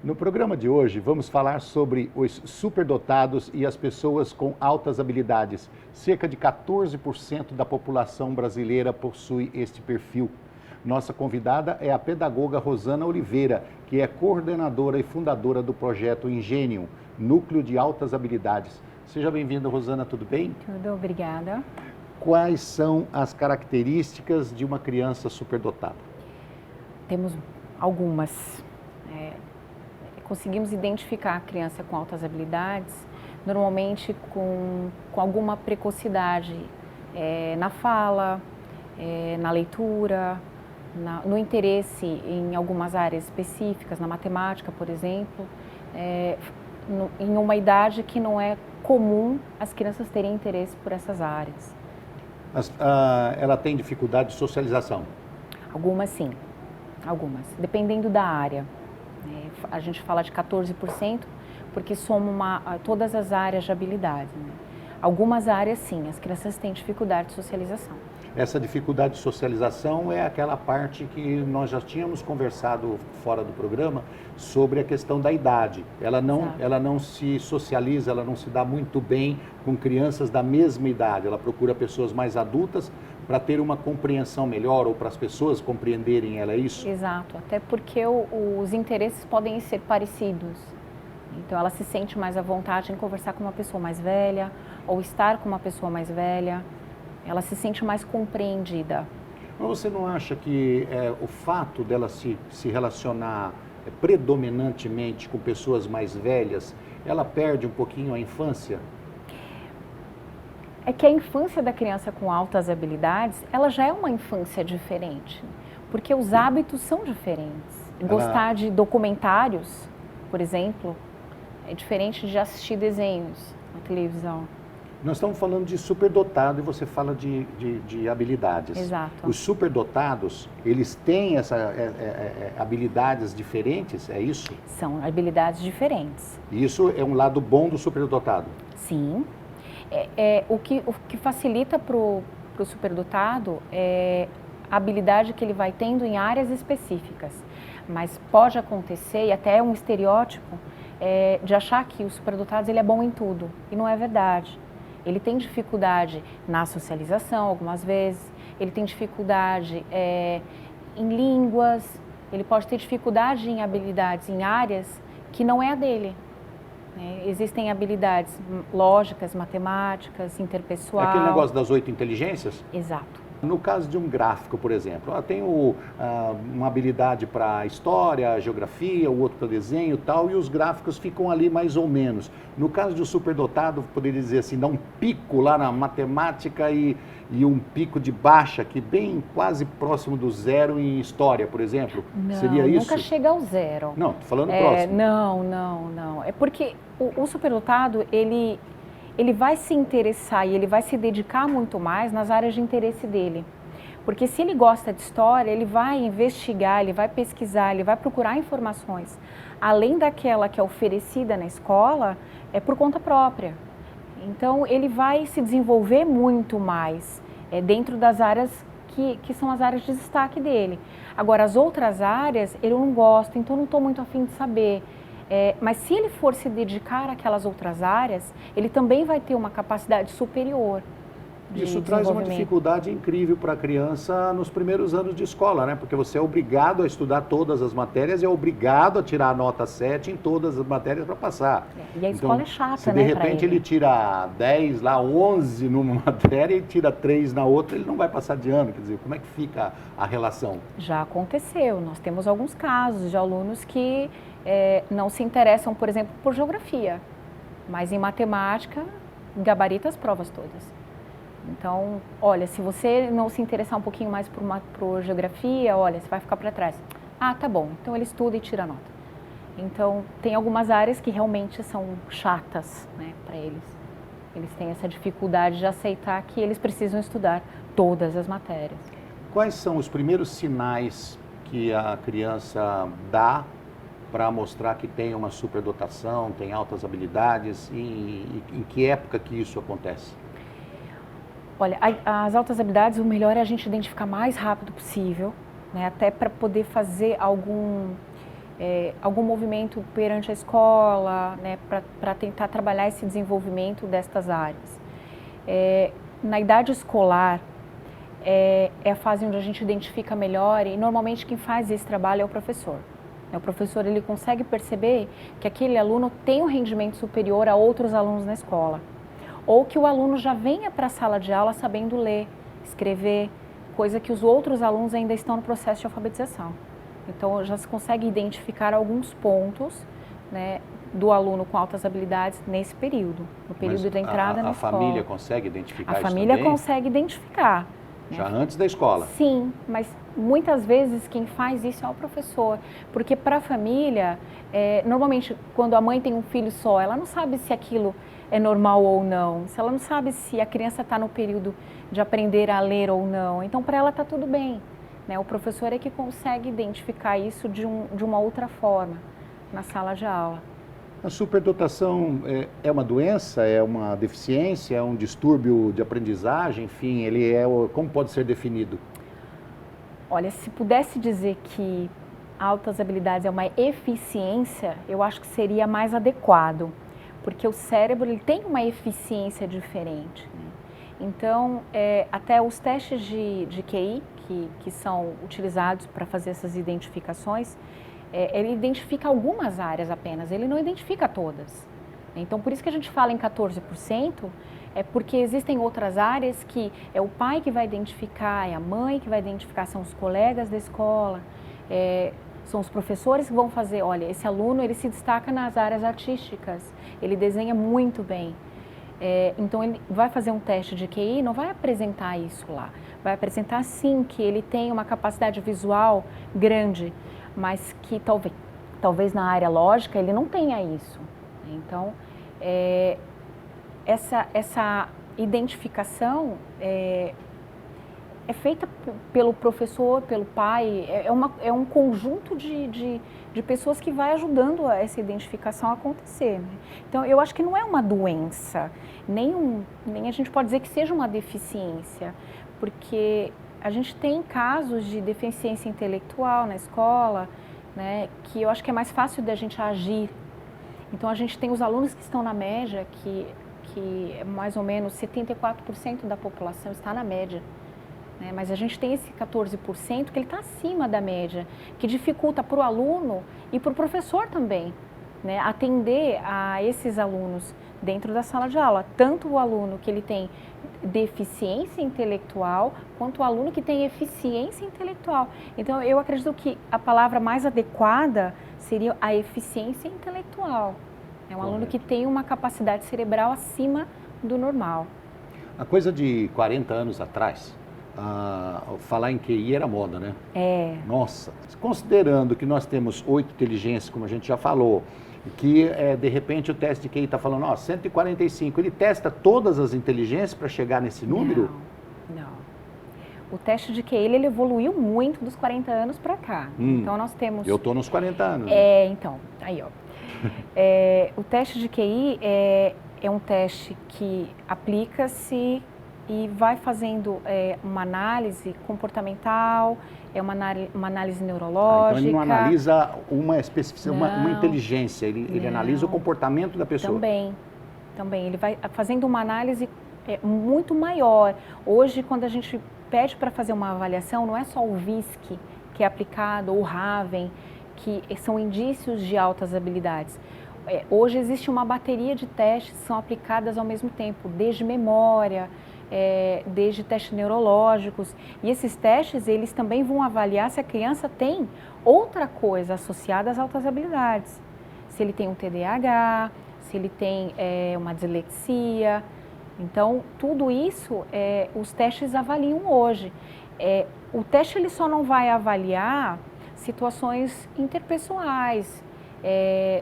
No programa de hoje, vamos falar sobre os superdotados e as pessoas com altas habilidades. Cerca de 14% da população brasileira possui este perfil. Nossa convidada é a pedagoga Rosana Oliveira, que é coordenadora e fundadora do projeto Ingênio, Núcleo de Altas Habilidades. Seja bem-vinda, Rosana, tudo bem? Tudo, obrigada. Quais são as características de uma criança superdotada? Temos algumas. Conseguimos identificar a criança com altas habilidades, normalmente com alguma precocidade na fala, na leitura, no interesse em algumas áreas específicas, na matemática, por exemplo, em uma idade que não é comum as crianças terem interesse por essas áreas. Ela tem dificuldade de socialização? Algumas sim, algumas, dependendo da área. A gente fala de 14% porque soma todas as áreas de habilidade. Algumas áreas sim, as crianças têm dificuldade de socialização. Essa dificuldade de socialização é aquela parte que nós já tínhamos conversado fora do programa sobre a questão da idade. Ela não se socializa, ela não se dá muito bem com crianças da mesma idade. Ela procura pessoas mais adultas para ter uma compreensão melhor ou para as pessoas compreenderem ela, é isso? Exato, até porque os interesses podem ser parecidos. Então ela se sente mais à vontade em conversar com uma pessoa mais velha ou estar com uma pessoa mais velha. Ela se sente mais compreendida. Mas você não acha que o fato dela se relacionar predominantemente com pessoas mais velhas, ela perde um pouquinho a infância? É que a infância da criança com altas habilidades, ela já é uma infância diferente, porque os hábitos são diferentes. Gostar de documentários, por exemplo, é diferente de assistir desenhos na televisão. Nós estamos falando de superdotado e você fala de habilidades. Exato. Os superdotados, eles têm habilidades diferentes, é isso? São habilidades diferentes. E isso é um lado bom do superdotado? Sim. O que facilita para o superdotado é a habilidade que ele vai tendo em áreas específicas. Mas pode acontecer, e até é um estereótipo, de achar que o superdotado ele é bom em tudo. E não é verdade. Ele tem dificuldade na socialização algumas vezes, ele tem dificuldade em línguas, ele pode ter dificuldade em habilidades em áreas que não é a dele. Existem habilidades lógicas, matemáticas, interpessoal. É aquele negócio das 8 inteligências? Exato. No caso de um gráfico, por exemplo, eu tenho uma habilidade para história, geografia, o outro para desenho e tal, e os gráficos ficam ali mais ou menos. No caso de um superdotado, poderia dizer assim, dá um pico lá na matemática e um pico de baixa, que bem quase próximo do zero em história, por exemplo. Não, seria isso? Nunca chega ao zero. Não, estou falando próximo. Não. É porque o superdotado, ele vai se interessar e ele vai se dedicar muito mais nas áreas de interesse dele. Porque se ele gosta de história, ele vai investigar, ele vai pesquisar, ele vai procurar informações. Além daquela que é oferecida na escola, é por conta própria. Então, ele vai se desenvolver muito mais dentro das áreas que são as áreas de destaque dele. Agora, as outras áreas, ele não gosta, então não estou muito afim de saber. Mas se ele for se dedicar àquelas outras áreas, ele também vai ter uma capacidade superior de Isso traz uma dificuldade incrível para a criança nos primeiros anos de escola, né? Porque você é obrigado a estudar todas as matérias e é obrigado a tirar a nota 7 em todas as matérias para passar. E a escola é chata, se de repente ele tira 10, lá 11 numa matéria e tira 3 na outra, ele não vai passar de ano. Quer dizer, como é que fica a relação? Já aconteceu. Nós temos alguns casos de alunos que não se interessam, por exemplo, por geografia, mas em matemática gabarita as provas todas. Então, olha, se você não se interessar um pouquinho mais por geografia, olha, você vai ficar para trás. Ah, tá bom, então ele estuda e tira nota. Então, tem algumas áreas que realmente são chatas, né, para eles. Eles têm essa dificuldade de aceitar que eles precisam estudar todas as matérias. Quais são os primeiros sinais que a criança dá para mostrar que tem uma superdotação, tem altas habilidades e em que época que isso acontece? Olha, as altas habilidades, o melhor é a gente identificar mais rápido possível, né, até para poder fazer algum algum movimento perante a escola, né, para tentar trabalhar esse desenvolvimento destas áreas. Na idade escolar, é a fase onde a gente identifica melhor e normalmente quem faz esse trabalho é o professor. O professor ele consegue perceber que aquele aluno tem um rendimento superior a outros alunos na escola. Ou que o aluno já venha para a sala de aula sabendo ler, escrever, coisa que os outros alunos ainda estão no processo de alfabetização. Então já se consegue identificar alguns pontos, né, do aluno com altas habilidades nesse período, no período da entrada na escola. A família consegue identificar isso também? A família também? Consegue identificar. Já antes da escola? Sim, mas muitas vezes quem faz isso é o professor, porque para a família, normalmente quando a mãe tem um filho só, ela não sabe se aquilo é normal ou não, se ela não sabe se a criança está no período de aprender a ler ou não, então para ela está tudo bem, né? O professor é que consegue identificar isso de uma outra forma na sala de aula. A superdotação é uma doença, é uma deficiência, é um distúrbio de aprendizagem, enfim, como pode ser definido? Olha, se pudesse dizer que altas habilidades é uma eficiência, eu acho que seria mais adequado, porque o cérebro ele tem uma eficiência diferente, né? Então, até os testes de QI, que são utilizados para fazer essas identificações, ele identifica algumas áreas apenas, ele não identifica todas. Então, por isso que a gente fala em 14%, é porque existem outras áreas que é o pai que vai identificar, é a mãe que vai identificar, são os colegas da escola, são os professores que vão fazer, olha, esse aluno ele se destaca nas áreas artísticas, ele desenha muito bem. Então, ele vai fazer um teste de QI, não vai apresentar isso lá, vai apresentar sim que ele tem uma capacidade visual grande, mas que talvez na área lógica ele não tenha isso. Então, essa identificação é feita pelo professor, pelo pai, é um conjunto de pessoas que vai ajudando essa identificação a acontecer, né? Então, eu acho que não é uma doença, nem a gente pode dizer que seja uma deficiência, porque a gente tem casos de deficiência intelectual na escola, né, que eu acho que é mais fácil da gente agir. Então, a gente tem os alunos que estão na média, que mais ou menos 74% da população está na média, né, mas a gente tem esse 14% que ele está acima da média, que dificulta para o aluno e para o professor também, né, atender a esses alunos dentro da sala de aula, tanto o aluno que ele tem deficiência intelectual, quanto o aluno que tem eficiência intelectual. Então, eu acredito que a palavra mais adequada seria a eficiência intelectual. É um aluno que tem uma capacidade cerebral acima do normal. A coisa de 40 anos atrás, falar em QI era moda, né? Nossa, considerando que nós temos 8 inteligências, como a gente já falou, que de repente o teste de QI está falando, 145, ele testa todas as inteligências para chegar nesse número? Não. O teste de QI ele evoluiu muito dos 40 anos para cá. Então nós temos... Eu estou nos 40 anos. Né? Então, aí ó. O teste de QI é um teste que aplica-se e vai fazendo uma análise comportamental, uma análise neurológica. Então ele não analisa uma especificidade, uma inteligência, ele analisa o comportamento da pessoa. Também. Ele vai fazendo uma análise muito maior. Hoje, quando a gente pede para fazer uma avaliação, não é só o VISC que é aplicado, ou o Raven, que são indícios de altas habilidades. Hoje existe uma bateria de testes que são aplicadas ao mesmo tempo, desde memória, desde testes neurológicos, e esses testes eles também vão avaliar se a criança tem outra coisa associada às altas habilidades, se ele tem um TDAH, se ele tem uma dislexia. Então tudo isso os testes avaliam hoje. O teste ele só não vai avaliar situações interpessoais,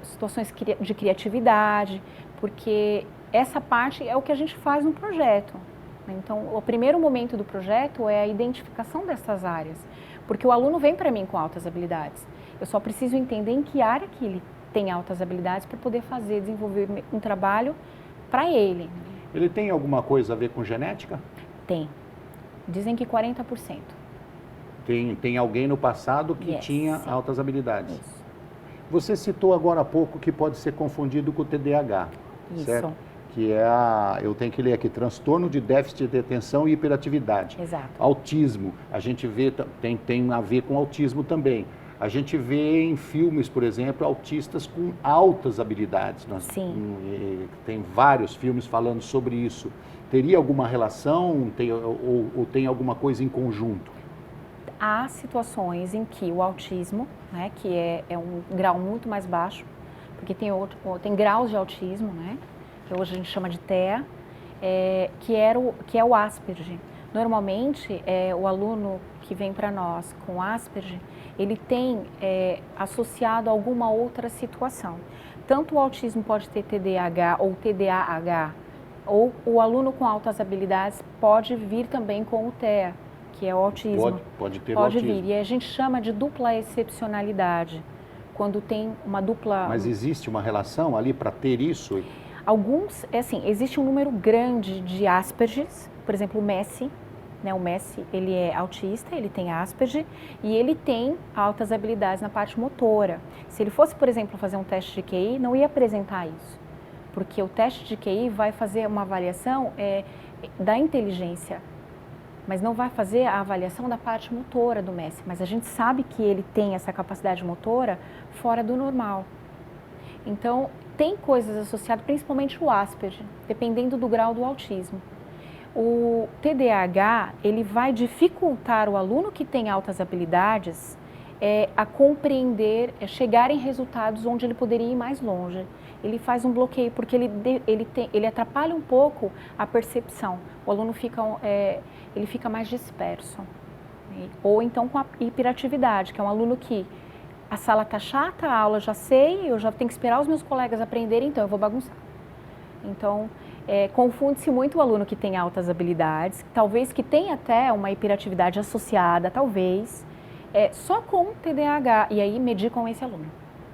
situações de criatividade, porque essa parte é o que a gente faz no projeto. Então, o primeiro momento do projeto é a identificação dessas áreas, porque o aluno vem para mim com altas habilidades. Eu só preciso entender em que área que ele tem altas habilidades para poder desenvolver um trabalho para ele. Ele tem alguma coisa a ver com genética? Tem. Dizem que 40%. Tem alguém no passado que tinha altas habilidades? Isso. Você citou agora há pouco que pode ser confundido com o TDAH, Isso. certo? Que é eu tenho que ler aqui, transtorno de déficit de atenção e hiperatividade. Exato. Autismo, a gente vê, tem a ver com autismo também. A gente vê em filmes, por exemplo, autistas com altas habilidades. Sim. Tem vários filmes falando sobre isso. Teria alguma relação ou tem alguma coisa em conjunto? Há situações em que o autismo, né, que é um grau muito mais baixo, porque tem graus de autismo, né, que hoje a gente chama de TEA, que é o Asperger. Normalmente, o aluno que vem para nós com Asperger, ele tem associado a alguma outra situação. Tanto o autismo pode ter TDAH ou TDAH, ou o aluno com altas habilidades pode vir também com o TEA, que é o autismo. Pode ter pode o autismo. vir. E a gente chama de dupla excepcionalidade, quando tem uma dupla... Mas existe uma relação ali para ter isso? Alguns, existe um número grande de Asperger, por exemplo, o Messi, né? O Messi, ele é autista, ele tem Asperger e ele tem altas habilidades na parte motora. Se ele fosse, por exemplo, fazer um teste de QI, não ia apresentar isso, porque o teste de QI vai fazer uma avaliação da inteligência, mas não vai fazer a avaliação da parte motora do Messi. Mas a gente sabe que ele tem essa capacidade motora fora do normal. Então, tem coisas associadas, principalmente o Asperger, dependendo do grau do autismo. O TDAH, ele vai dificultar o aluno que tem altas habilidades a compreender, chegar em resultados onde ele poderia ir mais longe. Ele faz um bloqueio, porque ele atrapalha um pouco a percepção. O aluno ele fica mais disperso. Ou então com a hiperatividade, que é um aluno que a sala está chata, a aula já sei, eu já tenho que esperar os meus colegas aprenderem, então eu vou bagunçar. Então, confunde-se muito o aluno que tem altas habilidades, talvez que tenha até uma hiperatividade associada, talvez, só com TDAH, e aí medicam esse aluno.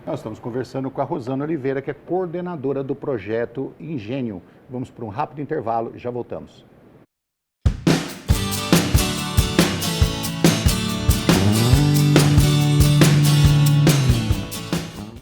Nós estamos conversando com a Rosana Oliveira, que é coordenadora do projeto Ingênio. Vamos para um rápido intervalo e já voltamos.